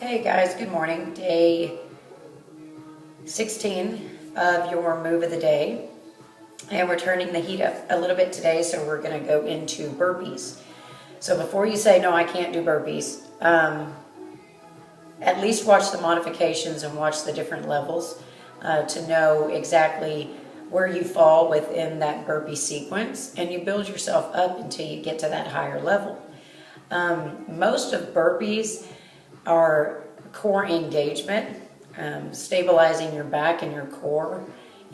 Hey guys, good morning. Day 16 of your move of the day. And we're turning the heat up a little bit today, so we're going to go into burpees. So before you say, no, I can't do burpees, at least watch the modifications and watch the different levels to know exactly where you fall within that burpee sequence, and you build yourself up until you get to that higher level. Most of burpees are core engagement, stabilizing your back and your core,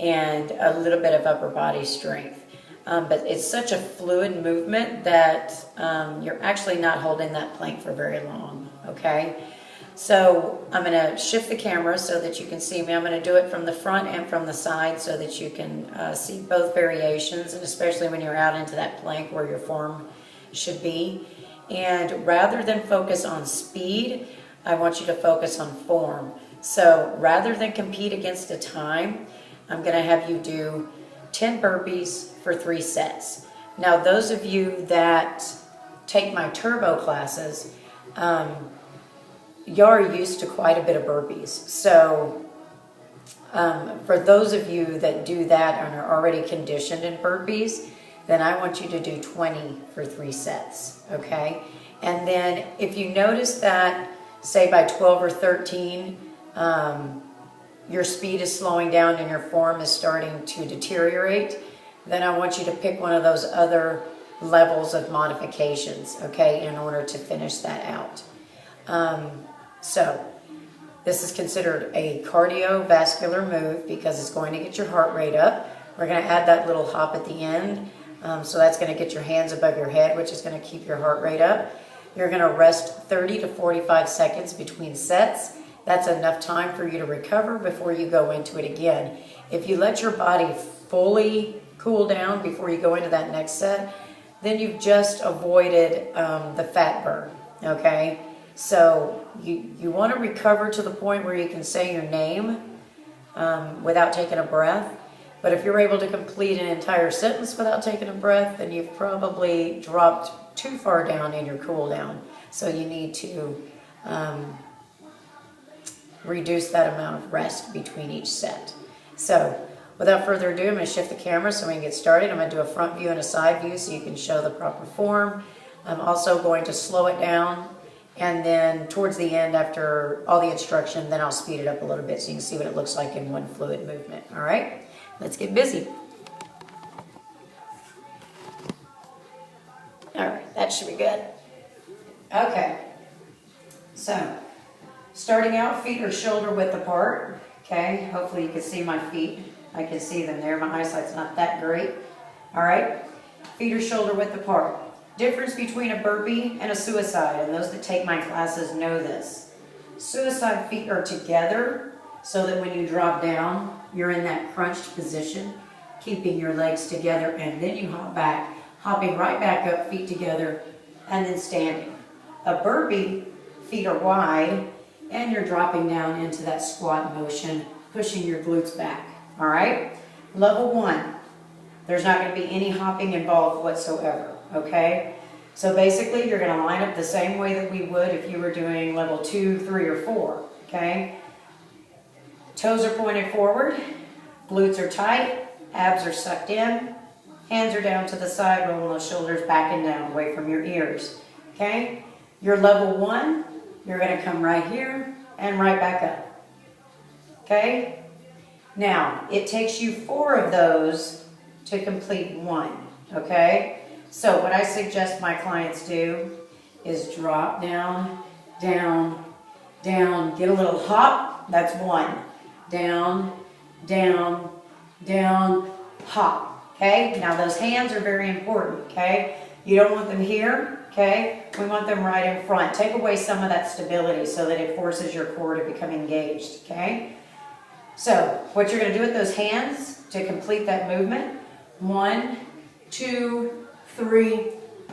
and a little bit of upper body strength. But it's such a fluid movement that you're actually not holding that plank for very long, okay? So I'm going to shift the camera so that you can see me. I'm going to do it from the front and from the side so that you can see both variations, and especially when you're out into that plank where your form should be. And rather than focus on speed, I want you to focus on form. So rather than compete against a time, I'm going to have you do 10 burpees for 3 sets. Now, those of you that take my turbo classes, you are used to quite a bit of burpees. So for those of you that do that and are already conditioned in burpees, then I want you to do 20 for 3 sets, okay? And then if you notice that, say by 12 or 13, your speed is slowing down and your form is starting to deteriorate, then I want you to pick one of those other levels of modifications, okay, in order to finish that out. So this is considered a cardiovascular move because it's going to get your heart rate up. We're going to add that little hop at the end. So that's going to get your hands above your head, which is going to keep your heart rate up. You're going to rest 30 to 45 seconds between sets. That's enough time for you to recover before you go into it again. If you let your body fully cool down before you go into that next set, then you've just avoided the fat burn, okay? So you want to recover to the point where you can say your name without taking a breath. But if you're able to complete an entire sentence without taking a breath, then you've probably dropped too far down in your cool down. So you need to reduce that amount of rest between each set. So without further ado, I'm going to shift the camera so we can get started. I'm going to do a front view and a side view so you can show the proper form. I'm also going to slow it down, and then towards the end, after all the instruction, then I'll speed it up a little bit so you can see what it looks like in one fluid movement. All right? Let's get busy. All right, that should be good. Okay, so starting out, feet are shoulder width apart. Okay, hopefully you can see my feet. I can see them there. My eyesight's not that great. All right, feet are shoulder width apart. Difference between a burpee and a suicide, and those that take my classes know this. Suicide feet are together so that when you drop down, you're in that crunched position, keeping your legs together, and then you hop back, hopping right back up, feet together, and then standing. A burpee, feet are wide, and you're dropping down into that squat motion, pushing your glutes back, all right? Level 1, there's not going to be any hopping involved whatsoever, okay? So basically, you're going to line up the same way that we would if you were doing level 2, 3, or 4, okay? Toes are pointed forward, glutes are tight, abs are sucked in, hands are down to the side, rolling those shoulders back and down, away from your ears, okay? Your level 1, you're going to come right here and right back up, okay? Now, it takes you 4 of those to complete 1, okay? So what I suggest my clients do is drop down, down, down, get a little hop, that's 1. Down, down, down, hop, okay? Now those hands are very important, okay? You don't want them here, okay? We want them right in front. Take away some of that stability so that it forces your core to become engaged, okay? So what you're going to do with those hands to complete that movement, 1, 2, 3,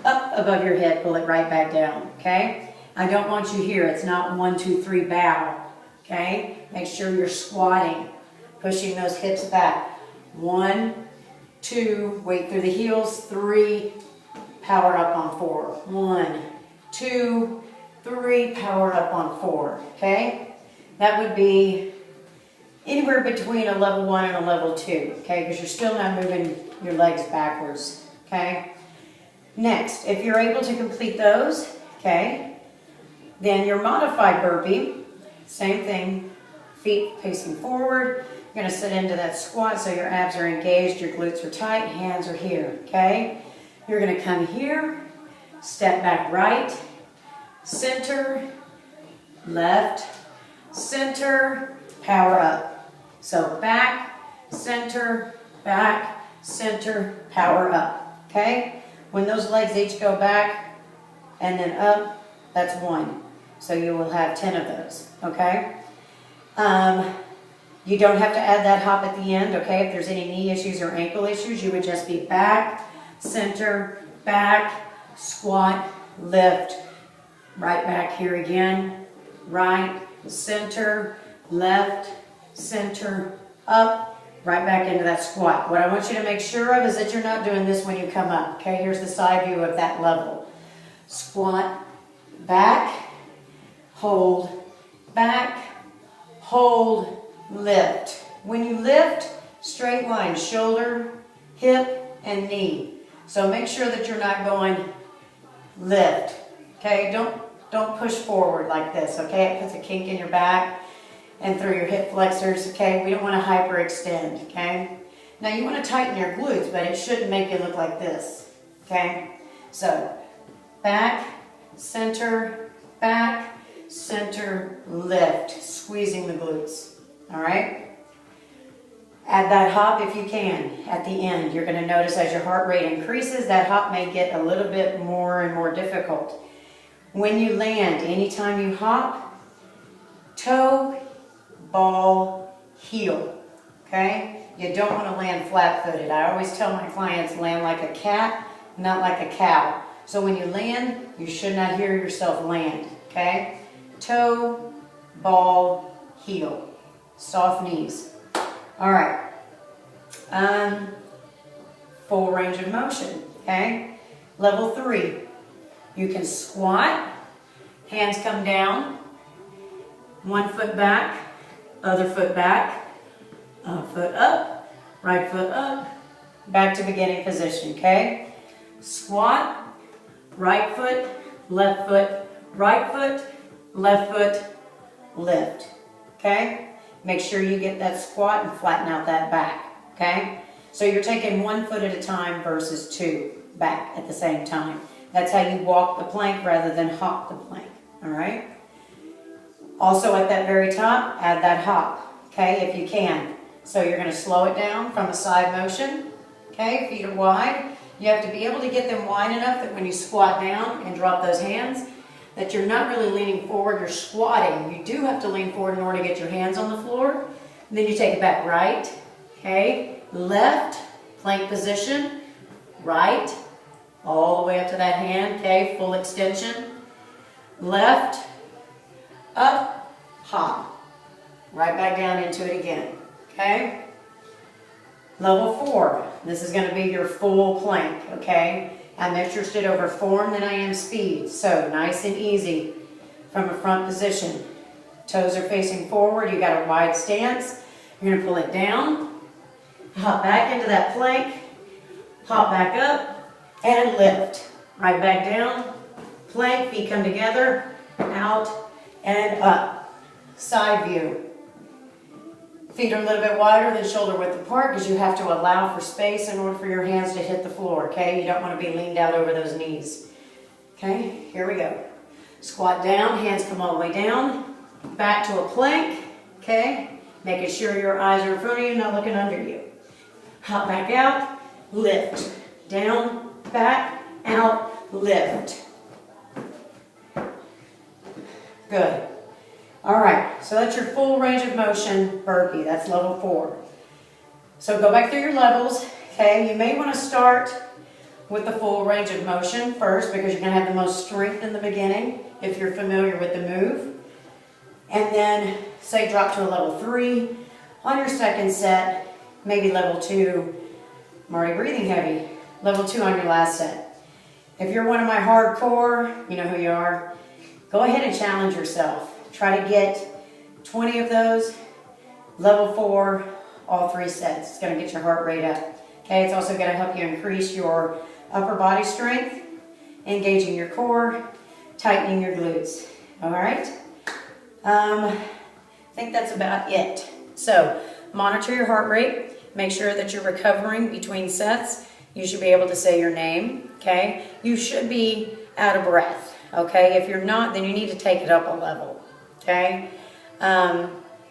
up above your head, pull it right back down, okay? I don't want you here. It's not 1, 2, 3, bow. Okay, make sure you're squatting, pushing those hips back. 1, 2, wait through the heels. 3, power up on 4. 1, 2, 3, power up on 4, okay? That would be anywhere between a level 1 and a level 2, okay? Because you're still not moving your legs backwards, okay? Next, if you're able to complete those, okay, then your modified burpee, same thing, feet facing forward. You're going to sit into that squat so your abs are engaged, your glutes are tight, hands are here, okay? You're going to come here, step back right, center, left, center, power up. So back, center, power up, okay? When those legs each go back and then up, that's 1. So you will have 10 of those, okay? You don't have to add that hop at the end, okay? If there's any knee issues or ankle issues, you would just be back, center, back, squat, lift, right back here again, right, center, left, center, up, right back into that squat. What I want you to make sure of is that you're not doing this when you come up, okay? Here's the side view of that level. Squat, back, hold, lift. When you lift, straight line, shoulder, hip, and knee. So make sure that you're not going lift, okay? Don't push forward like this, okay? It puts a kink in your back and through your hip flexors, okay? We don't want to hyperextend, okay? Now you want to tighten your glutes, but it shouldn't make it look like this, okay? So back, center, lift, squeezing the glutes, all right? Add that hop if you can at the end. You're going to notice as your heart rate increases, that hop may get a little bit more and more difficult. When you land, anytime you hop, toe, ball, heel, okay? You don't want to land flat-footed. I always tell my clients, land like a cat, not like a cow. So when you land, you should not hear yourself land, okay? Toe, ball, heel. Soft knees. All right. Full range of motion, okay? Level 3. You can squat, hands come down, 1 foot back, other foot back, foot up, right foot up, back to beginning position, okay? Squat, right foot, left foot, right foot, left foot, lift, okay? Make sure you get that squat and flatten out that back, okay? So you're taking 1 foot at a time versus 2 back at the same time. That's how you walk the plank rather than hop the plank, all right? Also at that very top, add that hop, okay, if you can. So you're going to slow it down from a side motion, okay? Feet are wide. You have to be able to get them wide enough that when you squat down and drop those hands, that you're not really leaning forward, you're squatting. You do have to lean forward in order to get your hands on the floor. And then you take it back right, okay? Left, plank position, right, all the way up to that hand, okay? Full extension. Left, up, hop. Right back down into it again, okay? Level 4, this is going to be your full plank, okay? I'm interested over form than I am speed. So nice and easy from a front position. Toes are facing forward. You got a wide stance. You're going to pull it down, hop back into that plank, hop back up, and lift. Right back down, plank, feet come together, out, and up. Side view. Feet are a little bit wider than shoulder width apart because you have to allow for space in order for your hands to hit the floor, okay? You don't want to be leaned out over those knees. Okay, here we go. Squat down, hands come all the way down, back to a plank, okay? Making sure your eyes are in front of you, not looking under you. Hop back out, lift. Down, back, out, lift. Good. All right, so that's your full range of motion burpee. That's level 4. So go back through your levels, okay? You may want to start with the full range of motion first because you're going to have the most strength in the beginning if you're familiar with the move. And then, say, drop to a level 3. On your second set, maybe level 2. I'm already breathing heavy. Level 2 on your last set. If you're one of my hardcore, you know who you are, Go ahead and challenge yourself. Try to get 20 of those, level 4, all 3 sets. It's gonna get your heart rate up. Okay, it's also gonna help you increase your upper body strength, engaging your core, tightening your glutes. All right? I think that's about it. So, monitor your heart rate. Make sure that you're recovering between sets. You should be able to say your name, okay? You should be out of breath, okay? If you're not, then you need to take it up a level, okay?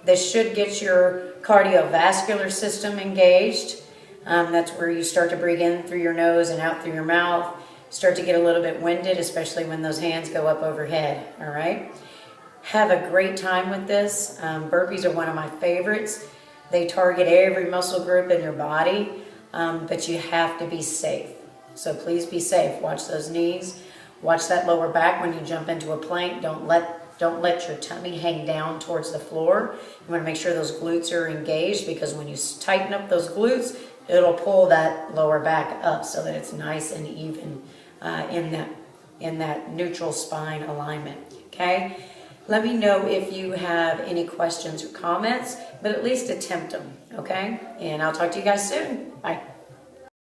This should get your cardiovascular system engaged. That's where you start to breathe in through your nose and out through your mouth. Start to get a little bit winded, especially when those hands go up overhead, all right? Have a great time with this. Burpees are one of my favorites. They target every muscle group in your body, but you have to be safe. So please be safe. Watch those knees. Watch that lower back when you jump into a plank. Don't let your tummy hang down towards the floor. You want to make sure those glutes are engaged, because when you tighten up those glutes, it'll pull that lower back up so that it's nice and even in that neutral spine alignment. Okay? Let me know if you have any questions or comments, but at least attempt them, okay? And I'll talk to you guys soon. Bye.